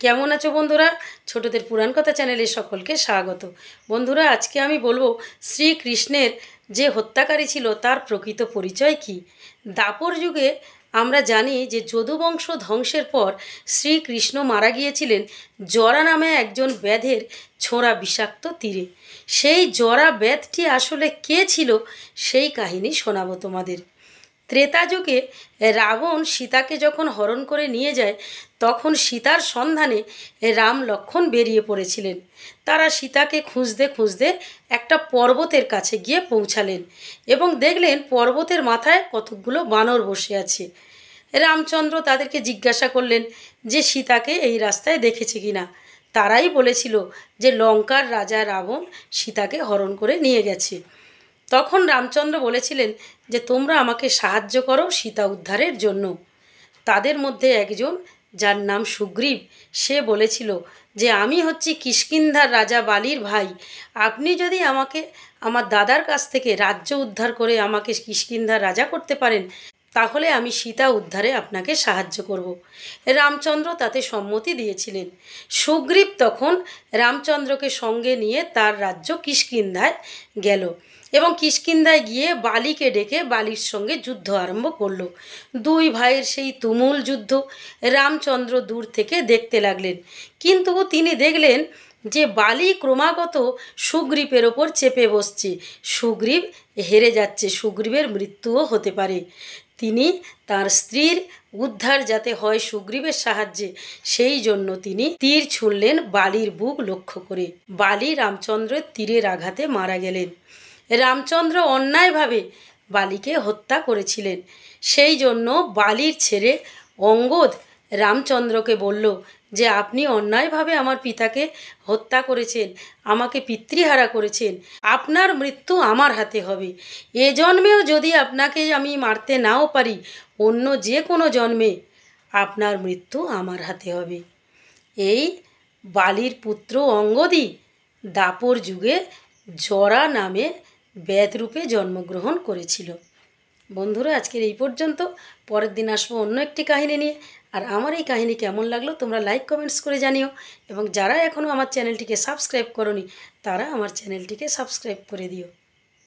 কেমন আছো বন্ধুরা? ছোটদের পুরাণ কথা চ্যানেলে সকলকে স্বাগত। বন্ধুরা, আজকে আমি বলবো শ্রীকৃষ্ণের যে হত্যাকারী ছিল তার প্রকৃত পরিচয় কি। দাপর যুগে আমরা জানি যে যদুবংশ ধ্বংসের পর শ্রীকৃষ্ণ মারা গিয়েছিলেন জরা নামে একজন ব্যাধের ছোঁড়া বিষাক্ত তীরে। সেই জরা ব্যাধটি আসলে কে ছিল সেই কাহিনী শোনাবো তোমাদের। ত্রেতা যুগে রাবণ সীতাকে যখন হরণ করে নিয়ে যায় তখন সীতার সন্ধানে রাম লক্ষ্মণ বেরিয়ে পড়েছিলেন। তারা সীতাকে খুঁজতে খুঁজতে একটা পর্বতের কাছে গিয়ে পৌঁছালেন এবং দেখলেন পর্বতের মাথায় কতকগুলো বানর বসে আছে। রামচন্দ্র তাদেরকে জিজ্ঞাসা করলেন যে সীতাকে এই রাস্তায় দেখেছে কিনা। তারাই বলেছিল যে লঙ্কার রাজা রাবণ সীতাকে হরণ করে নিয়ে গেছে। তখন রামচন্দ্র বলেছিলেন যে তোমরা আমাকে সাহায্য করো সীতা উদ্ধারের জন্য। তাদের মধ্যে একজন, যার নাম সুগ্রীব, সে বলেছিল যে আমি হচ্ছি কিষ্কিন্ধার রাজা বালির ভাই। আপনি যদি আমাকে আমার দাদার কাছ থেকে রাজ্য উদ্ধার করে আমাকে কিষ্কিন্ধার রাজা করতে পারেন তাহলে আমি সীতা উদ্ধারে আপনাকে সাহায্য করব। রামচন্দ্র তাতে সম্মতি দিয়েছিলেন। সুগ্রীব তখন রামচন্দ্রকে সঙ্গে নিয়ে তার রাজ্য কিষ্কিন্ধায় গেল এবং কিষ্কিন্ধায় গিয়ে বালিকে ডেকে বালির সঙ্গে যুদ্ধ আরম্ভ করল। দুই ভাইয়ের সেই তুমুল যুদ্ধ রামচন্দ্র দূর থেকে দেখতে লাগলেন, কিন্তু তিনি দেখলেন যে বালি ক্রমাগত সুগ্রীবের ওপর চেপে বসছে। সুগ্রীব হেরে যাচ্ছে, সুগ্রীবের মৃত্যুও হতে পারে। তিনি তার স্ত্রীর উদ্ধার যাতে হয় সুগ্রীবের সাহায্যে, সেই জন্য তিনি তীর ছুঁড়লেন বালির বুক লক্ষ্য করে। বালি রামচন্দ্রের তীরের আঘাতে মারা গেলেন। রামচন্দ্র অন্যায়ভাবে বালিকে হত্যা করেছিলেন, সেই জন্য বালির ছেলে অঙ্গদ রামচন্দ্রকে বলল যে আপনি অন্যায়ভাবে আমার পিতাকে হত্যা করেছেন, আমাকে পিতৃহারা করেছেন, আপনার মৃত্যু আমার হাতে হবে। এ জন্মেও যদি আপনাকে আমি মারতে নাও পারি, অন্য যে কোনো জন্মে আপনার মৃত্যু আমার হাতে হবে। এই বালির পুত্র অঙ্গদই দাপর যুগে জরা নামে ব্যাধরূপে জন্মগ্রহণ করেছিল। বন্ধুরা, আজকের এই পর্যন্ত। পরের দিন আসবো অন্য একটি কাহিনী নিয়ে। আর আমার এই কাহিনী কেমন লাগলো তোমরা লাইক কমেন্টস করে জানিও, এবং যারা এখনও আমার চ্যানেলটিকে সাবস্ক্রাইব করোনি তারা আমার চ্যানেলটিকে সাবস্ক্রাইব করে দিও।